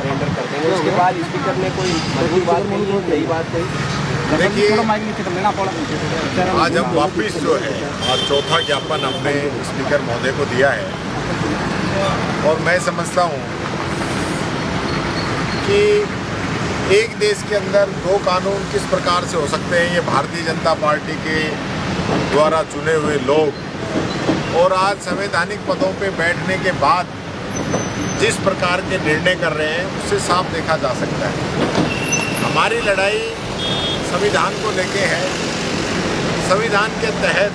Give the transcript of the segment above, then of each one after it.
Surrender कर देंगे। उसके बाद स्पीकर ने कोई मजबूत बात नहीं, नई बात नहीं। देखिए, आज हम वापिस जो है आज चौथा ज्ञापन हमने स्पीकर महोदय को दिया है और मैं समझता हूँ कि एक देश के अंदर दो कानून किस प्रकार से हो सकते हैं, ये भारतीय जनता पार्टी के द्वारा चुने हुए लोग और आज संवैधानिक पदों पे बैठने के बाद जिस प्रकार के निर्णय कर रहे हैं उससे साफ देखा जा सकता है हमारी लड़ाई संविधान को लेके है। संविधान के तहत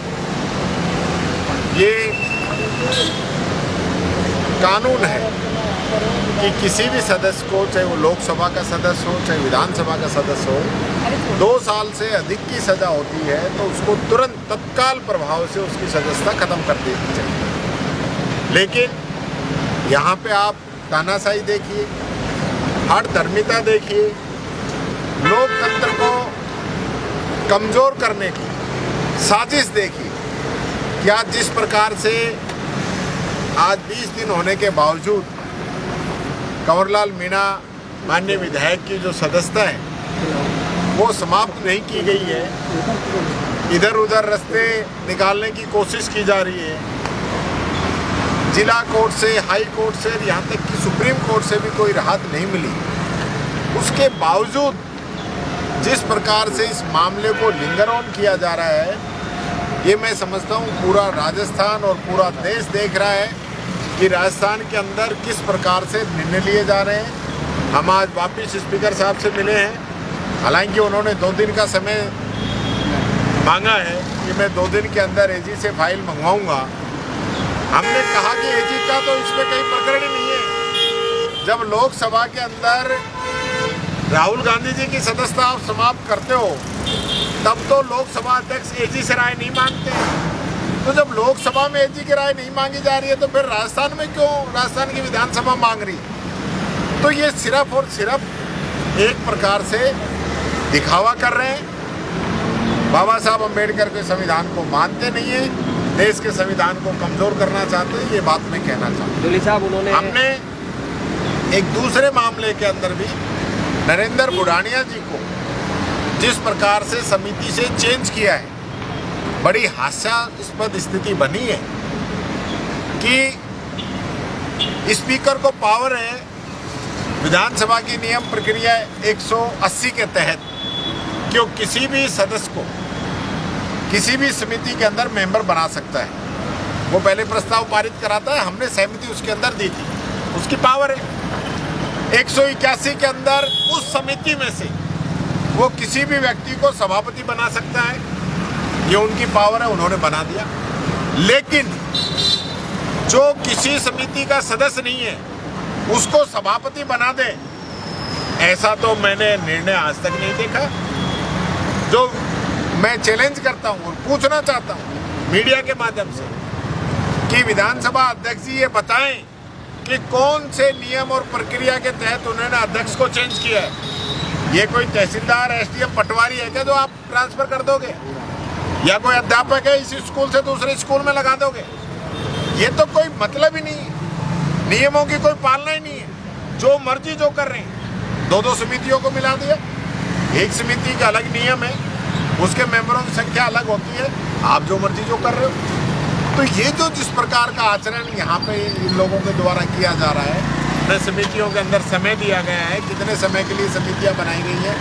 ये कानून है कि किसी भी सदस्य को, चाहे वो लोकसभा का सदस्य हो चाहे विधानसभा का सदस्य हो, 2 साल से अधिक की सज़ा होती है तो उसको तुरंत तत्काल प्रभाव से उसकी सदस्यता खत्म कर देनी चाहिए। लेकिन यहाँ पे आप तानाशाही देखिए, हठधर्मिता देखिए, लोकतंत्र को कमज़ोर करने की साजिश देखिए कि आज जिस प्रकार से आज 20 दिन होने के बावजूद कंवरलाल मीणा माननीय विधायक की जो सदस्यता है वो समाप्त नहीं की गई है। इधर उधर रास्ते निकालने की कोशिश की जा रही है। जिला कोर्ट से, हाई कोर्ट से, यहाँ तक कि सुप्रीम कोर्ट से भी कोई राहत नहीं मिली। उसके बावजूद जिस प्रकार से इस मामले को लिंगर ऑन किया जा रहा है, ये मैं समझता हूँ पूरा राजस्थान और पूरा देश देख रहा है कि राजस्थान के अंदर किस प्रकार से निर्णय लिए जा रहे हैं। हम आज वापिस स्पीकर साहब से मिले हैं, हालांकि उन्होंने 2 दिन का समय मांगा है कि मैं 2 दिन के अंदर एजी से फाइल मंगवाऊंगा। हमने कहा कि एजी का तो इसमें कहीं प्रकरण ही नहीं है। जब लोकसभा के अंदर राहुल गांधी जी की सदस्यता आप समाप्त करते हो तब तो लोकसभा अध्यक्ष एजी से राय नहीं मांगते। तो जब लोकसभा में एजी की राय नहीं मांगी जा रही है तो फिर राजस्थान में क्यों राजस्थान की विधानसभा मांग रही? तो ये सिर्फ और सिर्फ एक प्रकार से दिखावा कर रहे हैं। बाबा साहब अम्बेडकर के संविधान को मानते नहीं है, देश के संविधान को कमज़ोर करना चाहते हैं। ये बात मैं कहना चाहता हूँ। हमने एक दूसरे मामले के अंदर भी नरेंद्र बुढ़ानिया जी को जिस प्रकार से समिति से चेंज किया है, बड़ी हास्यास्पद स्थिति बनी है कि स्पीकर को पावर है विधानसभा की नियम प्रक्रिया 180 के तहत कि वो किसी भी सदस्य को किसी भी समिति के अंदर मेंबर बना सकता है। वो पहले प्रस्ताव पारित कराता है, हमने सहमति उसके अंदर दी थी, उसकी पावर है। 181 के अंदर उस समिति में से वो किसी भी व्यक्ति को सभापति बना सकता है, ये उनकी पावर है, उन्होंने बना दिया। लेकिन जो किसी समिति का सदस्य नहीं है उसको सभापति बना दे, ऐसा तो मैंने निर्णय आज तक नहीं देखा। जो मैं चैलेंज करता हूँ और पूछना चाहता हूँ मीडिया के माध्यम से कि विधानसभा अध्यक्ष जी ये बताएं कि कौन से नियम और प्रक्रिया के तहत उन्होंने अध्यक्ष को चेंज किया है। ये कोई तहसीलदार, एसडीएम, पटवारी है क्या जो आप ट्रांसफर कर दोगे, या कोई अध्यापक है इसी स्कूल से दूसरे स्कूल में लगा दोगे? ये तो कोई मतलब ही नहीं है, नियमों की कोई पालना ही नहीं है। जो मर्जी जो कर रहे हैं, 2-2 समितियों को मिला दिया। एक समिति का अलग नियम है, उसके मेंबरों की संख्या अलग होती है, आप जो मर्जी जो कर रहे हो। तो ये जो जिस प्रकार का आचरण यहाँ पे इन लोगों के द्वारा किया जा रहा है, न समितियों के अंदर समय दिया गया है, कितने समय के लिए समितियाँ बनाई गई हैं,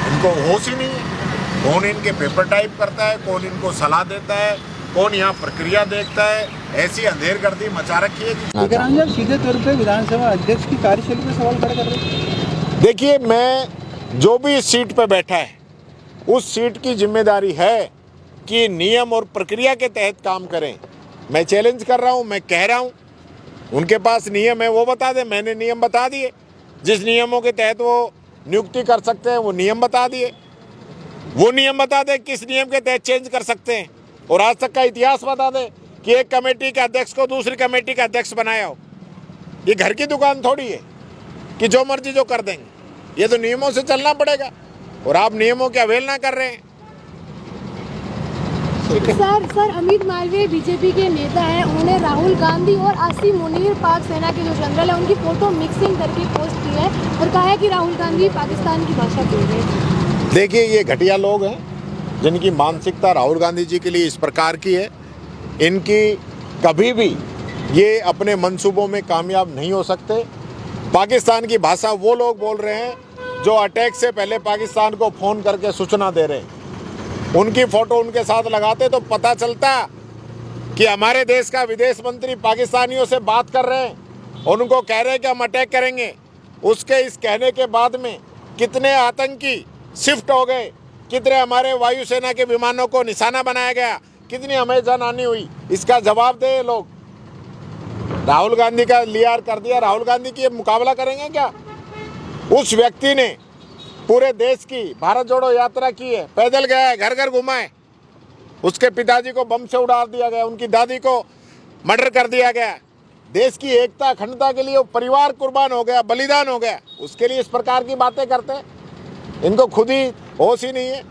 इनको होश ही नहीं है। कौन इनके पेपर टाइप करता है, कौन इनको सलाह देता है, कौन यहाँ प्रक्रिया देखता है, ऐसी अंधेरगर्दी मचा रखी है। सीधे तौर पर विधानसभा अध्यक्ष की कार्यशैली पर सवाल खड़ा कर रहे हैं। देखिए, मैं जो भी इस सीट पर बैठा है उस सीट की जिम्मेदारी है कि नियम और प्रक्रिया के तहत काम करें। मैं चैलेंज कर रहा हूं, मैं कह रहा हूं, उनके पास नियम है वो बता दें। मैंने नियम बता दिए, जिस नियमों के तहत वो नियुक्ति कर सकते हैं वो नियम बता दिए। वो नियम बता दें किस नियम के तहत चेंज कर सकते हैं, और आज तक का इतिहास बता दें कि एक कमेटी के अध्यक्ष को दूसरी कमेटी का अध्यक्ष बनाया हो। ये घर की दुकान थोड़ी है कि जो मर्जी जो कर देंगे। ये तो नियमों से चलना पड़ेगा, और आप नियमों की अवहेलना कर रहे हैं। सर अमित मालवीय बीजेपी के नेता हैं, उन्होंने राहुल गांधी और आसिम मुनीर पाक सेना के जो जनरल है उनकी फोटो मिक्सिंग करके पोस्ट की है और कहा है कि राहुल गांधी पाकिस्तान की भाषा बोल रहे हैं। देखिए, ये घटिया लोग हैं जिनकी मानसिकता राहुल गांधी जी के लिए इस प्रकार की है। इनकी कभी भी ये अपने मंसूबों में कामयाब नहीं हो सकते। पाकिस्तान की भाषा वो लोग बोल रहे हैं जो अटैक से पहले पाकिस्तान को फ़ोन करके सूचना दे रहे हैं। उनकी फ़ोटो उनके साथ लगाते तो पता चलता कि हमारे देश का विदेश मंत्री पाकिस्तानियों से बात कर रहे हैं और उनको कह रहे हैं कि हम अटैक करेंगे। उसके इस कहने के बाद में कितने आतंकी शिफ्ट हो गए, कितने हमारे वायुसेना के विमानों को निशाना बनाया गया, कितनी हमें जानहानि हुई, इसका जवाब दे ये लोग। राहुल गांधी का लियार कर दिया, राहुल गांधी की मुकाबला करेंगे क्या? उस व्यक्ति ने पूरे देश की भारत जोड़ो यात्रा की है, पैदल गया है, घर घर घुमा है। उसके पिताजी को बम से उड़ा दिया गया, उनकी दादी को मर्डर कर दिया गया। देश की एकता अखंडता के लिए वो परिवार कुर्बान हो गया, बलिदान हो गया। उसके लिए इस प्रकार की बातें करते हैं। इनको खुद ही होश ही नहीं है।